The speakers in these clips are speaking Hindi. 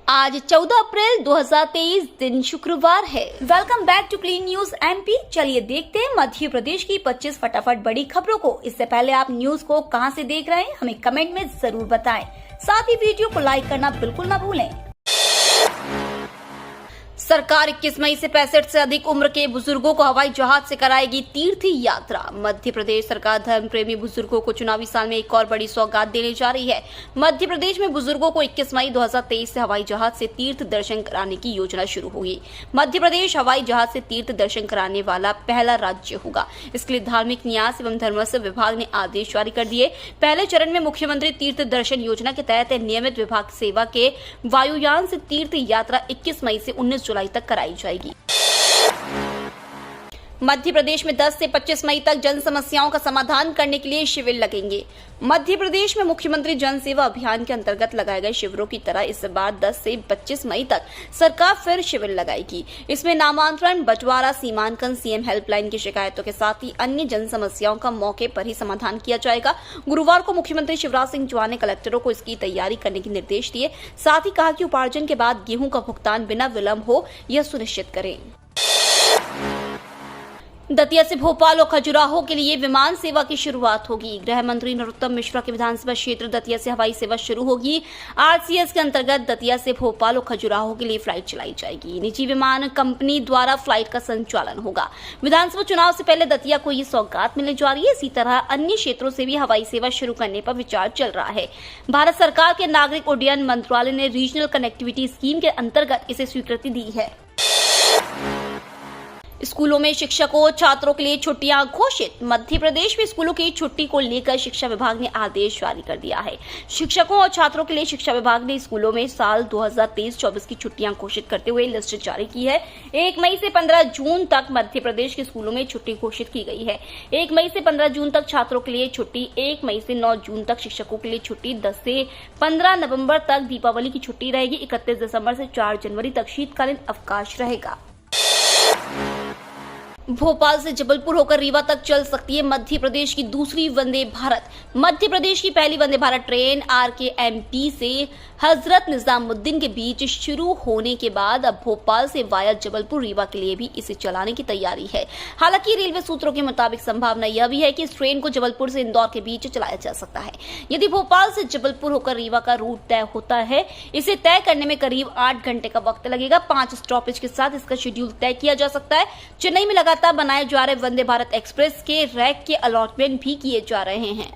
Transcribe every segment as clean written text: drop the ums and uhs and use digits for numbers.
आज 14 अप्रैल 2023 दिन शुक्रवार है। Welcome back to Clean News MP. चलिए देखते हैं मध्य प्रदेश की 25 फटाफट बड़ी खबरों को। इससे पहले आप न्यूज को कहां से देख रहे हैं हमें कमेंट में जरूर बताएं। साथ ही वीडियो को लाइक करना बिल्कुल ना भूलें। सरकार 21 मई से 65 से अधिक उम्र के बुजुर्गों को हवाई जहाज से कराएगी तीर्थ यात्रा। मध्य प्रदेश सरकार धर्म प्रेमी बुजुर्गों को चुनावी साल में एक और बड़ी सौगात देने जा रही है। मध्य प्रदेश में बुजुर्गों को 21 मई 2023 से हवाई जहाज से तीर्थ दर्शन कराने की योजना शुरू होगी। मध्य प्रदेश हवाई जहाज से तीर्थ दर्शन कराने वाला पहला राज्य होगा। इसके लिए धार्मिक न्यास एवं धर्मस्व विभाग ने आदेश जारी कर दिए। पहले चरण में मुख्यमंत्री तीर्थ दर्शन योजना के तहत नियमित विभाग सेवा के वायुयान से तीर्थ यात्रा 21 मई से 19 जुलाई तक कराई जाएगी। मध्य प्रदेश में 10 से 25 मई तक जन समस्याओं का समाधान करने के लिए शिविर लगेंगे। मध्य प्रदेश में मुख्यमंत्री जन सेवा अभियान के अंतर्गत लगाए गए शिविरों की तरह इस बार 10 से 25 मई तक सरकार फिर शिविर लगाएगी। इसमें नामांतरण, बंटवारा, सीमांकन, सीएम हेल्पलाइन की शिकायतों के साथ ही अन्य जन समस्याओं का मौके पर ही समाधान किया जाएगा। गुरुवार को मुख्यमंत्री शिवराज सिंह चौहान ने कलेक्टरों को इसकी तैयारी करने के निर्देश दिए। साथ ही कहा कि उपार्जन के बाद गेहूं का भुगतान बिना विलंब हो यह सुनिश्चित करें। दतिया से भोपाल और खजुराहो के लिए विमान सेवा की शुरुआत होगी। गृह मंत्री नरोत्तम मिश्रा के विधानसभा क्षेत्र दतिया से हवाई सेवा शुरू होगी। आरसीएस के अंतर्गत दतिया से भोपाल और खजुराहो के लिए फ्लाइट चलाई जाएगी। निजी विमान कंपनी द्वारा फ्लाइट का संचालन होगा। विधानसभा चुनाव से पहले दतिया को ये सौगात मिलने जा रही है। इसी तरह अन्य क्षेत्रों से भी हवाई सेवा शुरू करने पर विचार चल रहा है। भारत सरकार के नागरिक उड्डयन मंत्रालय ने रीजनल कनेक्टिविटी स्कीम के अंतर्गत इसे स्वीकृति दी है। स्कूलों में शिक्षकों छात्रों के लिए छुट्टियां घोषित। मध्य प्रदेश में स्कूलों की छुट्टी को लेकर शिक्षा विभाग ने आदेश जारी कर दिया है। शिक्षकों और छात्रों के लिए शिक्षा विभाग ने स्कूलों में साल 2023-24 की छुट्टियां घोषित करते हुए लिस्ट जारी की है। 1 मई से 15 जून तक मध्य प्रदेश के स्कूलों में छुट्टी घोषित की गई है। 1 मई से 15 जून तक छात्रों के लिए छुट्टी, 1 मई से 9 जून तक शिक्षकों के लिए छुट्टी, 10 से 15 नवंबर तक दीपावली की छुट्टी रहेगी। 31 दिसंबर से 4 जनवरी तक शीतकालीन अवकाश रहेगा। भोपाल से जबलपुर होकर रीवा तक चल सकती है मध्य प्रदेश की दूसरी वंदे भारत। मध्य प्रदेश की पहली वंदे भारत ट्रेन RKMT से हजरत निजामुद्दीन के बीच शुरू होने के बाद अब भोपाल से वाया जबलपुर रीवा के लिए भी इसे चलाने की तैयारी है। हालांकि रेलवे सूत्रों के मुताबिक संभावना यह भी है कि इस ट्रेन को जबलपुर से इंदौर के बीच चलाया जा सकता है। यदि भोपाल से जबलपुर होकर रीवा का रूट तय होता है, इसे तय करने में करीब 8 घंटे का वक्त लगेगा। 5 स्टॉपेज के साथ इसका शेड्यूल तय किया जा सकता है। चेन्नई में लगातार बनाए जा रहे वंदे भारत एक्सप्रेस के रैक के अलॉटमेंट भी किए जा रहे हैं।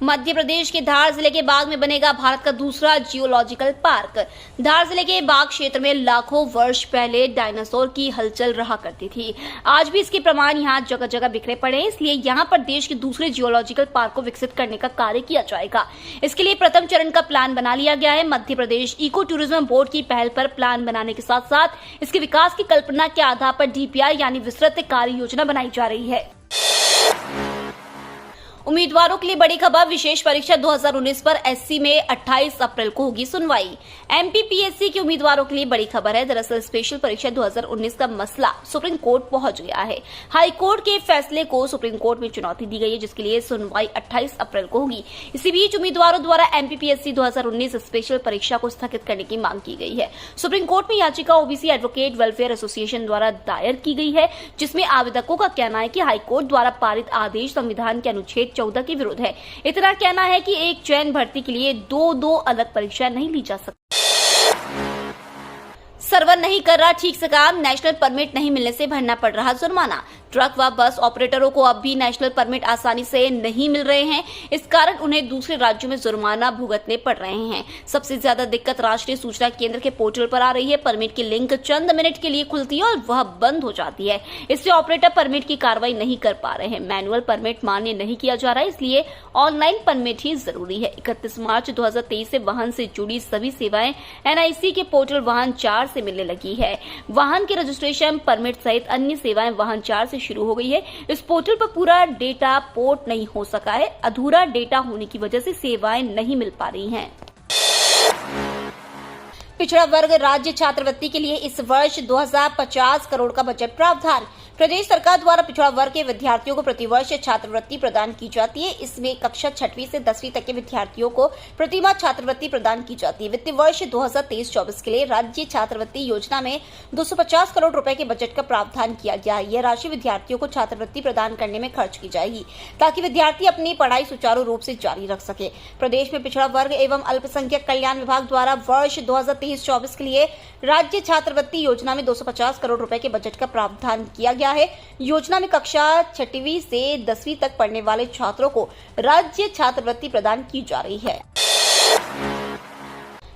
मध्य प्रदेश के धार जिले के बाग में बनेगा भारत का दूसरा जियोलॉजिकल पार्क। धार जिले के बाग क्षेत्र में लाखों वर्ष पहले डायनासोर की हलचल रहा करती थी। आज भी इसके प्रमाण यहाँ जगह जगह बिखरे पड़े हैं। इसलिए यहाँ पर देश के दूसरे जियोलॉजिकल पार्क को विकसित करने का कार्य किया जाएगा। इसके लिए प्रथम चरण का प्लान बना लिया गया है। Madhya Pradesh eco tourism board की पहल पर प्लान बनाने के साथ साथ इसके विकास की कल्पना के आधार पर DPR यानी विस्तृत कार्य योजना बनाई जा रही है। उम्मीदवारों के लिए बड़ी खबर। विशेष परीक्षा 2019 पर SC में 28 अप्रैल को होगी सुनवाई। MPPSC के उम्मीदवारों के लिए बड़ी खबर है। दरअसल स्पेशल परीक्षा 2019 का मसला सुप्रीम कोर्ट पहुंच गया है। हाई कोर्ट के फैसले को सुप्रीम कोर्ट में चुनौती दी गई है, जिसके लिए सुनवाई 28 अप्रैल को होगी। इसी बीच उम्मीदवारों द्वारा MPPSC 2019 स्पेशल परीक्षा को स्थगित करने की मांग की गई है। सुप्रीम कोर्ट में याचिका OBC एडवोकेट वेलफेयर एसोसिएशन द्वारा दायर की गई है, जिसमें आवेदकों का कहना है कि हाईकोर्ट द्वारा पारित आदेश संविधान के अनुच्छेद 14 के विरुद्ध है। इतना कहना है कि एक चयन भर्ती के लिए दो अलग परीक्षा नहीं ली जा सकती। सर्वर नहीं कर रहा ठीक से काम, नेशनल परमिट नहीं मिलने से भरना पड़ रहा जुर्माना। ट्रक व बस ऑपरेटरों को अब भी नेशनल परमिट आसानी से नहीं मिल रहे हैं। इस कारण उन्हें दूसरे राज्यों में जुर्माना भुगतने पड़ रहे हैं। सबसे ज्यादा दिक्कत राष्ट्रीय सूचना केंद्र के पोर्टल पर आ रही है। परमिट की लिंक चंद मिनट के लिए खुलती है और वह बंद हो जाती है। इससे ऑपरेटर परमिट की कार्रवाई नहीं कर पा रहे हैं। मैनुअल परमिट मान्य नहीं किया जा रहा है, इसलिए ऑनलाइन परमिट ही जरूरी है। 31 मार्च 2023 से वाहन से जुड़ी सभी सेवाएं NIC के पोर्टल वाहन 4 से मिलने लगी है। वाहन के रजिस्ट्रेशन, परमिट सहित अन्य सेवाएं वाहन 4 से शुरू हो गई है। इस पोर्टल पर पूरा डेटा पोर्ट नहीं हो सका है। अधूरा डेटा होने की वजह से सेवाएं नहीं मिल पा रही हैं। पिछड़ा वर्ग राज्य छात्रवृत्ति के लिए इस वर्ष 2050 करोड़ का बजट प्रावधान। प्रदेश सरकार द्वारा पिछड़ा वर्ग के विद्यार्थियों को प्रतिवर्ष छात्रवृत्ति प्रदान की जाती है। इसमें कक्षा 6वीं से 10वीं तक के विद्यार्थियों को प्रतिमाह छात्रवृत्ति प्रदान की जाती है। वित्तीय वर्ष 2023-24 के लिए राज्य छात्रवृत्ति योजना में 250 करोड़ रुपए के बजट का प्रावधान किया गया है। यह राशि विद्यार्थियों को छात्रवृत्ति प्रदान करने में खर्च की जाएगी ताकि विद्यार्थी अपनी पढ़ाई सुचारू रूप से जारी रख सके। प्रदेश में पिछड़ा वर्ग एवं अल्पसंख्यक कल्याण विभाग द्वारा वर्ष 2023-24 के लिए राज्य छात्रवृत्ति योजना में 250 करोड़ रुपए के बजट का प्रावधान किया गया है। योजना में कक्षा 6वीं से 10वीं तक पढ़ने वाले छात्रों को राज्य छात्रवृत्ति प्रदान की जा रही है।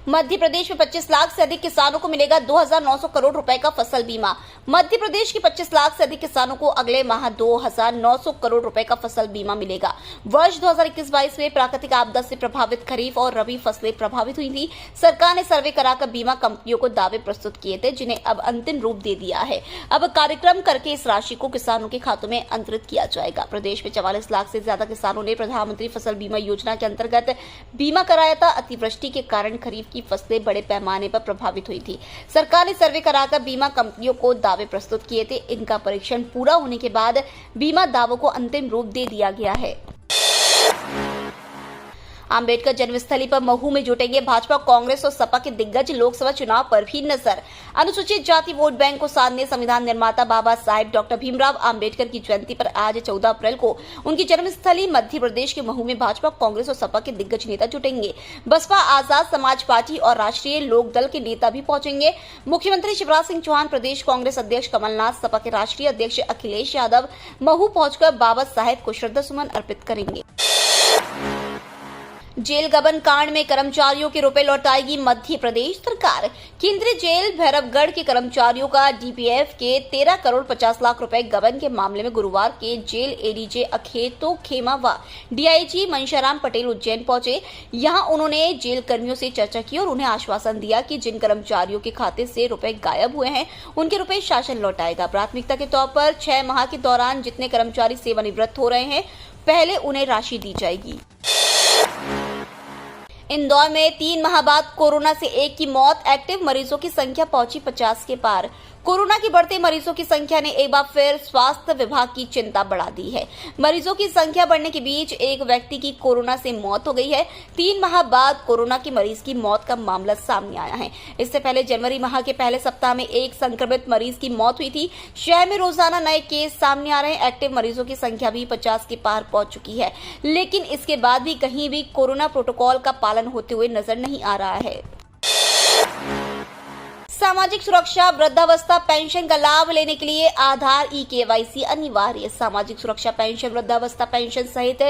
मध्य प्रदेश में 25 लाख से अधिक किसानों को मिलेगा 2,900 करोड़ रुपए का फसल बीमा। मध्य प्रदेश के 25 लाख से अधिक किसानों को अगले माह 2,900 करोड़ रुपए का फसल बीमा मिलेगा। वर्ष 2021-22 में प्राकृतिक आपदा से प्रभावित खरीफ और रबी फसलें प्रभावित हुई थी। सरकार ने सर्वे कराकर बीमा कंपनियों को दावे प्रस्तुत किए थे, जिन्हें अब अंतिम रूप दे दिया है। अब कार्यक्रम करके इस राशि को किसानों के खातों में अंतरित किया जाएगा। प्रदेश में 44 लाख से ज्यादा किसानों ने प्रधानमंत्री फसल बीमा योजना के अंतर्गत बीमा कराया था। अतिवृष्टि के कारण खरीफ की फसलें बड़े पैमाने पर प्रभावित हुई थी। सरकार ने सर्वे कराकर बीमा कंपनियों को दावे प्रस्तुत किए थे। इनका परीक्षण पूरा होने के बाद बीमा दावों को अंतिम रूप दे दिया गया है। अंबेडकर जन्मस्थली पर महू में जुटेंगे भाजपा, कांग्रेस और सपा के दिग्गज। लोकसभा चुनाव पर भी नजर। अनुसूचित जाति वोट बैंक को साधने संविधान निर्माता बाबा साहेब डॉक्टर भीमराव अंबेडकर की जयंती पर आज 14 अप्रैल को उनकी जन्मस्थली मध्य प्रदेश के महू में भाजपा, कांग्रेस और सपा के दिग्गज नेता जुटेंगे। बसपा, आजाद समाज पार्टी और राष्ट्रीय लोक दल के नेता भी पहुंचेंगे। मुख्यमंत्री शिवराज सिंह चौहान, प्रदेश कांग्रेस अध्यक्ष कमलनाथ, सपा के राष्ट्रीय अध्यक्ष अखिलेश यादव महू पहुंचकर बाबा साहेब को श्रद्धासुमन अर्पित करेंगे। जेल गबन कांड में कर्मचारियों के रुपए लौटाएगी मध्य प्रदेश सरकार। केंद्रीय जेल भैरवगढ़ के कर्मचारियों का डीपीएफ के 13 करोड़ 50 लाख रुपए गबन के मामले में गुरुवार के जेल एडीजे अखेतो खेमा व डीआईजी मनशाराम पटेल उज्जैन पहुंचे। यहां उन्होंने जेल कर्मियों से चर्चा की और उन्हें आश्वासन दिया कि जिन कर्मचारियों के खाते से रुपए गायब हुए हैं उनके रुपए शासन लौटाएगा। प्राथमिकता के तौर पर 6 माह के दौरान जितने कर्मचारी सेवानिवृत्त हो रहे हैं पहले उन्हें राशि दी जाएगी। इंदौर में 3 माह बाद कोरोना से एक की मौत। एक्टिव मरीजों की संख्या पहुंची 50 के पार। कोरोना के बढ़ते मरीजों की संख्या ने एक बार फिर स्वास्थ्य विभाग की चिंता बढ़ा दी है। मरीजों की संख्या बढ़ने के बीच एक व्यक्ति की कोरोना से मौत हो गई है। 3 माह बाद कोरोना के मरीज की मौत का मामला सामने आया है। इससे पहले जनवरी माह के पहले सप्ताह में एक संक्रमित मरीज की मौत हुई थी। शहर में रोजाना नए केस सामने आ रहे हैं। एक्टिव मरीजों की संख्या भी 50 के पार पहुंच चुकी है, लेकिन इसके बाद भी कहीं भी कोरोना प्रोटोकॉल का पालन होते हुए नजर नहीं आ रहा है। सामाजिक सुरक्षा वृद्धावस्था पेंशन का लाभ लेने के लिए आधार ई-केवाईसी अनिवार्य। सामाजिक सुरक्षा पेंशन, वृद्धावस्था पेंशन सहित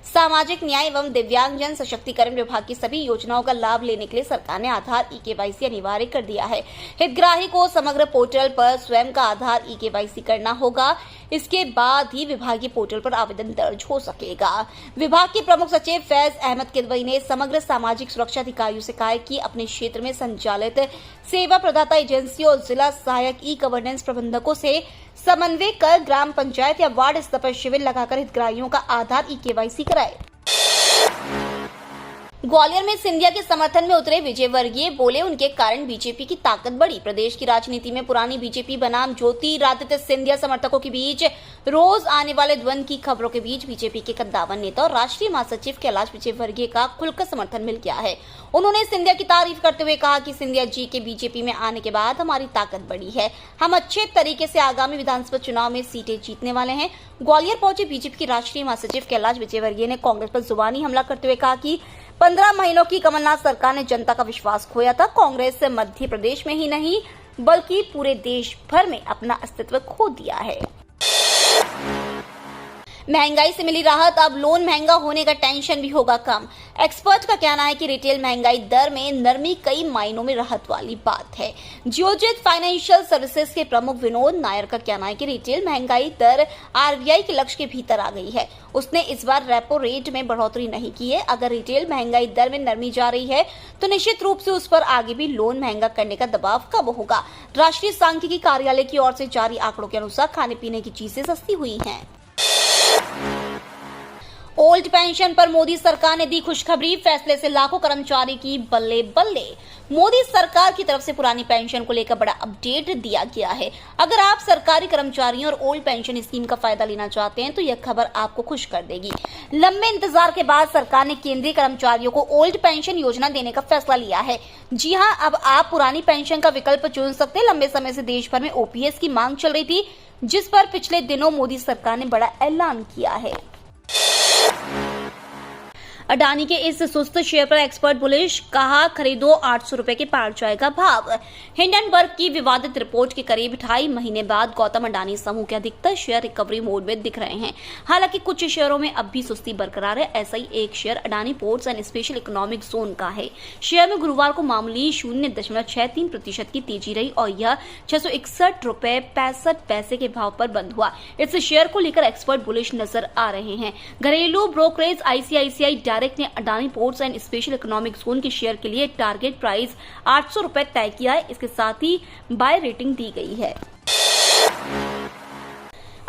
सामाजिक न्याय एवं दिव्यांगजन सशक्तिकरण विभाग की सभी योजनाओं का लाभ लेने के लिए सरकार ने आधार ई-केवाईसी अनिवार्य कर दिया है। हितग्राही को समग्र पोर्टल पर स्वयं का आधार ई-केवाईसी करना होगा। इसके बाद ही विभागीय पोर्टल पर आवेदन दर्ज हो सकेगा। विभाग के प्रमुख सचिव फैज अहमद किदवई ने समग्र सामाजिक सुरक्षा अधिकारियों से कहा है कि अपने क्षेत्र में संचालित सेवा प्रदाता एजेंसियों और जिला सहायक ई गवर्नेंस प्रबंधकों से समन्वय कर ग्राम पंचायत या वार्ड स्तर पर शिविर लगाकर हितग्राहियों का आधार ई-केवाईसी कराए। ग्वालियर में सिंधिया के समर्थन में उतरे विजयवर्गीय, बोले उनके कारण बीजेपी की ताकत बढ़ी। प्रदेश की राजनीति में पुरानी बीजेपी बनाम ज्योतिरादित्य सिंधिया समर्थकों के बीच रोज आने वाले द्वंद की खबरों के बीच बीजेपी के कद्दावर नेता और राष्ट्रीय महासचिव कैलाश विजयवर्गीय का खुलकर समर्थन मिल गया है। उन्होंने सिंधिया की तारीफ करते हुए कहा कि सिंधिया जी के बीजेपी में आने के बाद हमारी ताकत बढ़ी है। हम अच्छे तरीके से आगामी विधानसभा चुनाव में सीटें जीतने वाले हैं। ग्वालियर पहुंचे बीजेपी के राष्ट्रीय महासचिव कैलाश विजयवर्गीय ने कांग्रेस पर जुबानी हमला करते हुए कहा कि 15 महीनों की कमलनाथ सरकार ने जनता का विश्वास खोया था। कांग्रेस मध्य प्रदेश में ही नहीं बल्कि पूरे देश भर में अपना अस्तित्व खो दिया है। महंगाई से मिली राहत, अब लोन महंगा होने का टेंशन भी होगा कम। एक्सपर्ट का कहना है कि रिटेल महंगाई दर में नरमी कई मायनों में राहत वाली बात है। जियोजित फाइनेंशियल सर्विसेज के प्रमुख विनोद नायर का कहना है कि रिटेल महंगाई दर आरबीआई के लक्ष्य के भीतर आ गई है। उसने इस बार रेपो रेट में बढ़ोतरी नहीं की है। अगर रिटेल महंगाई दर में नरमी जा रही है तो निश्चित रूप से उस पर आगे भी लोन महंगा करने का दबाव कम होगा। राष्ट्रीय सांख्यिकी कार्यालय की ओर से जारी आंकड़ों के अनुसार खाने पीने की चीजें सस्ती हुई हैं। ओल्ड पेंशन पर मोदी सरकार ने दी खुशखबरी, फैसले से लाखों कर्मचारी की बल्ले बल्ले। मोदी सरकार की तरफ से पुरानी पेंशन को लेकर बड़ा अपडेट दिया गया है। अगर आप सरकारी कर्मचारियों और ओल्ड पेंशन स्कीम का फायदा लेना चाहते हैं तो यह खबर आपको खुश कर देगी। लंबे इंतजार के बाद सरकार ने केंद्रीय कर्मचारियों को ओल्ड पेंशन योजना देने का फैसला लिया है। जी हां, अब आप पुरानी पेंशन का विकल्प चुन सकते हैं। लंबे समय से देश भर में ओपीएस की मांग चल रही थी, जिस पर पिछले दिनों मोदी सरकार ने बड़ा ऐलान किया है। अडानी के इस सुस्त शेयर पर एक्सपर्ट बुलिश, कहा खरीदो 800 रुपए के पार जाएगा भाव। हिंडनबर्ग की विवादित रिपोर्ट के करीब 2.5 महीने बाद गौतम अडानी समूह के अधिकतर शेयर रिकवरी मोड में दिख रहे हैं। हालांकि कुछ शेयरों में अब भी सुस्ती बरकरार है। ऐसा ही एक share Adani ports and special economic zone का है। शेयर में गुरुवार को मामूली 0.63% की तेजी रही और यह 661 रुपए 65 पैसे के भाव पर बंद हुआ। इस शेयर को लेकर एक्सपर्ट बुलिश नजर आ रहे हैं। घरेलू ब्रोकरेज आईसीआईसीआई डायरेक्ट ने Adani ports and special economic zone के शेयर के लिए टारगेट प्राइस 800 रुपए तय किया है। इसके साथ ही बाय रेटिंग दी गई है।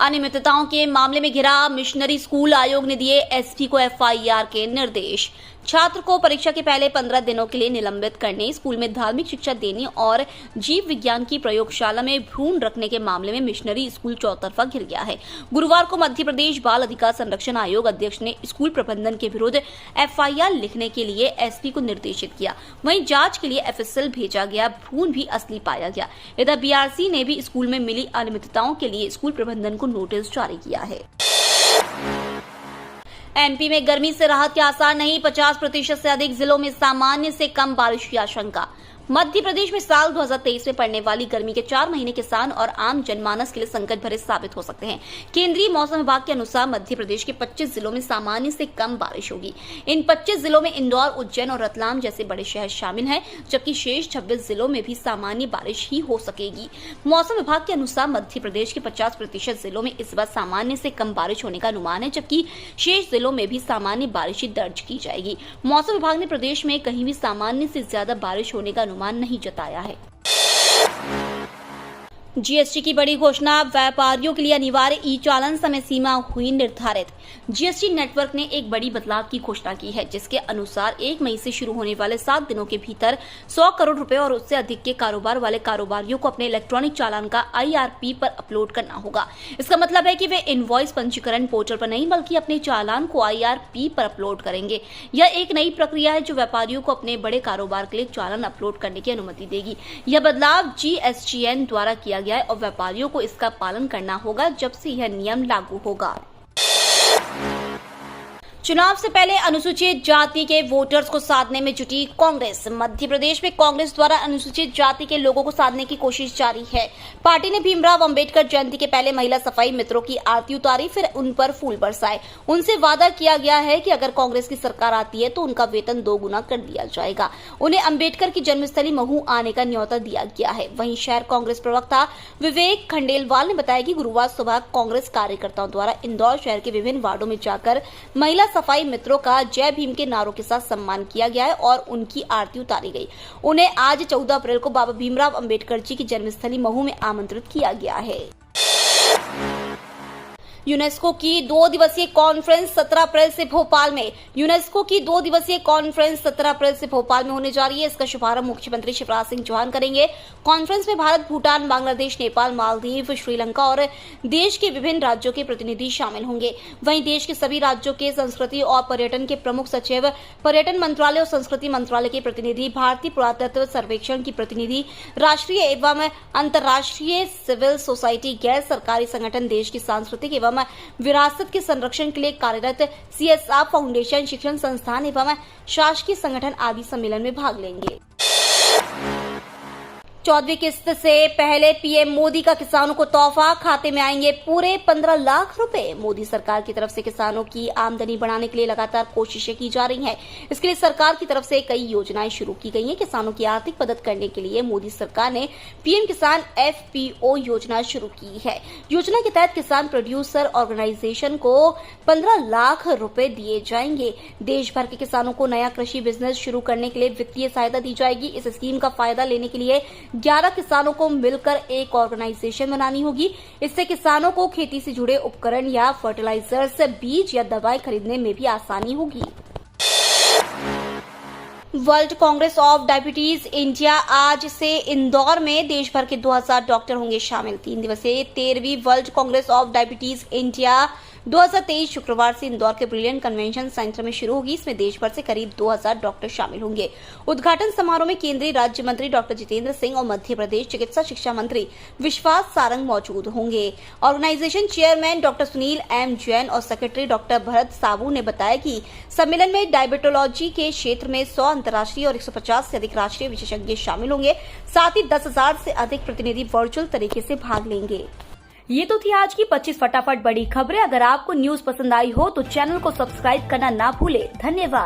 अनियमितताओं के मामले में घिरा मिशनरी स्कूल, आयोग ने दिए एसपी को एफआईआर के निर्देश। छात्र को परीक्षा के पहले 15 दिनों के लिए निलंबित करने, स्कूल में धार्मिक शिक्षा देने और जीव विज्ञान की प्रयोगशाला में भ्रूण रखने के मामले में मिशनरी स्कूल चौतरफा घिर गया है। गुरुवार को मध्य प्रदेश बाल अधिकार संरक्षण आयोग अध्यक्ष ने स्कूल प्रबंधन के विरुद्ध एफआईआर लिखने के लिए एसपी को निर्देशित किया। वहीं जांच के लिए एफएसएल भेजा गया भ्रूण भी असली पाया गया। इधर बीआरसी ने भी स्कूल में मिली अनियमितताओं के लिए स्कूल प्रबंधन को नोटिस जारी किया है। एमपी में गर्मी से राहत के आसार नहीं, 50% से अधिक जिलों में सामान्य से कम बारिश की आशंका। मध्य प्रदेश में साल 2023 में पड़ने वाली गर्मी के 4 महीने किसान और आम जनमानस के लिए संकट भरे साबित हो सकते हैं। केंद्रीय मौसम विभाग के अनुसार मध्य प्रदेश के 25 जिलों में सामान्य से कम बारिश होगी। इन 25 जिलों में इंदौर, उज्जैन और रतलाम जैसे बड़े शहर शामिल हैं, जबकि शेष 26 जिलों में भी सामान्य बारिश ही हो सकेगी। मौसम विभाग के अनुसार मध्य प्रदेश के 50% जिलों में इस बार सामान्य से कम बारिश होने का अनुमान है, जबकि शेष जिलों में भी सामान्य बारिश ही दर्ज की जाएगी। मौसम विभाग ने प्रदेश में कहीं भी सामान्य से ज्यादा बारिश होने का अनुमान नहीं जताया है। जीएसटी की बड़ी घोषणा, व्यापारियों के लिए अनिवार्य ई चालान समय सीमा हुई निर्धारित। जीएसटी नेटवर्क ने एक बड़ी बदलाव की घोषणा की है, जिसके अनुसार 1 मई से शुरू होने वाले 7 दिनों के भीतर 100 करोड़ रुपए और उससे अधिक के कारोबार वाले कारोबारियों को अपने इलेक्ट्रॉनिक चालान का आईआरपी पर अपलोड करना होगा। इसका मतलब है कि वे इनवॉइस पंजीकरण पोर्टल पर नहीं बल्कि अपने चालान को आईआरपी पर अपलोड करेंगे। यह एक नई प्रक्रिया है जो व्यापारियों को अपने बड़े कारोबार के लिए चालान अपलोड करने की अनुमति देगी। यह बदलाव जीएसटीएन द्वारा किया गया है और व्यापारियों को इसका पालन करना होगा जब से यह नियम लागू होगा। चुनाव से पहले अनुसूचित जाति के वोटर्स को साधने में जुटी कांग्रेस। मध्य प्रदेश में कांग्रेस द्वारा अनुसूचित जाति के लोगों को साधने की कोशिश जारी है। पार्टी ने भीमराव अंबेडकर जयंती के पहले महिला सफाई मित्रों की आरती उतारी, फिर उन पर फूल बरसाए। उनसे वादा किया गया है कि अगर कांग्रेस की सरकार आती है तो उनका वेतन 2 गुना कर दिया जाएगा। उन्हें अंबेडकर की जन्मस्थली महू आने का न्योता दिया गया है। वहीं शहर कांग्रेस प्रवक्ता विवेक खंडेलवाल ने बताया कि गुरुवार सुबह कांग्रेस कार्यकर्ताओं द्वारा इंदौर शहर के विभिन्न वार्डों में जाकर महिला सफाई मित्रों का जय भीम के नारों के साथ सम्मान किया गया है और उनकी आरती उतारी गई। उन्हें आज 14 अप्रैल को बाबा भीमराव अंबेडकर जी की जन्मस्थली महू में आमंत्रित किया गया है। यूनेस्को की 2 दिवसीय कॉन्फ्रेंस 17 अप्रैल से भोपाल में। यूनेस्को की 2 दिवसीय कॉन्फ्रेंस 17 अप्रैल से भोपाल में होने जा रही है। इसका शुभारंभ मुख्यमंत्री शिवराज सिंह चौहान करेंगे। कॉन्फ्रेंस में भारत, भूटान, बांग्लादेश, नेपाल, मालदीव, श्रीलंका और देश के विभिन्न राज्यों के प्रतिनिधि शामिल होंगे। वहीं देश के सभी राज्यों के संस्कृति और पर्यटन के प्रमुख सचिव, पर्यटन मंत्रालय और संस्कृति मंत्रालय के प्रतिनिधि, भारतीय पुरातत्व सर्वेक्षण की प्रतिनिधि, राष्ट्रीय एवं अंतर्राष्ट्रीय सिविल सोसाइटी, गैर सरकारी संगठन, देश की सांस्कृतिक एवं विरासत के संरक्षण के लिए कार्यरत सीएसआर फाउंडेशन, शिक्षण संस्थान एवं शासकीय संगठन आदि सम्मेलन में भाग लेंगे। 14वीं किस्त से पहले पीएम मोदी का किसानों को तोहफा, खाते में आएंगे पूरे 15 लाख रुपए। मोदी सरकार की तरफ से किसानों की आमदनी बढ़ाने के लिए लगातार कोशिशें की जा रही हैं। इसके लिए सरकार की तरफ से कई योजनाएं शुरू की गई हैं। किसानों की आर्थिक मदद करने के लिए मोदी सरकार ने पीएम किसान एफपीओ योजना शुरू की है। योजना के तहत किसान प्रोड्यूसर ऑर्गेनाइजेशन को 15 लाख रुपए दिए जाएंगे। देश भर के किसानों को नया कृषि बिजनेस शुरू करने के लिए वित्तीय सहायता दी जाएगी। इस स्कीम का फायदा लेने के लिए 11 किसानों को मिलकर एक ऑर्गेनाइजेशन बनानी होगी। इससे किसानों को खेती से जुड़े उपकरण या फर्टिलाइजर्स, बीज या दवाएं खरीदने में भी आसानी होगी। World Congress of Diabetes India आज से इंदौर में देश भर के 2000 डॉक्टर होंगे शामिल। 3 दिवसीय 13वीं World Congress of Diabetes India 2023 शुक्रवार से इंदौर के ब्रिलियंट कन्वेंशन सेंटर में शुरू होगी। इसमें देश भर से करीब 2000 डॉक्टर शामिल होंगे। उद्घाटन समारोह में केंद्रीय राज्य मंत्री डॉक्टर जितेंद्र सिंह और मध्य प्रदेश चिकित्सा शिक्षा मंत्री विश्वास सारंग मौजूद होंगे। Organisation chairman doctor Sunil M Jain और सेक्रेटरी डॉक्टर भरत साबू ने बताया कि सम्मेलन में डायबिटोलॉजी के क्षेत्र में 100 अंतर्राष्ट्रीय और 150 से अधिक राष्ट्रीय विशेषज्ञ शामिल होंगे। साथ ही 10,000 से अधिक प्रतिनिधि वर्चुअल तरीके से भाग लेंगे। ये तो थी आज की 25 फटाफट बड़ी खबरें। अगर आपको न्यूज पसंद आई हो तो चैनल को सब्सक्राइब करना ना भूले। धन्यवाद।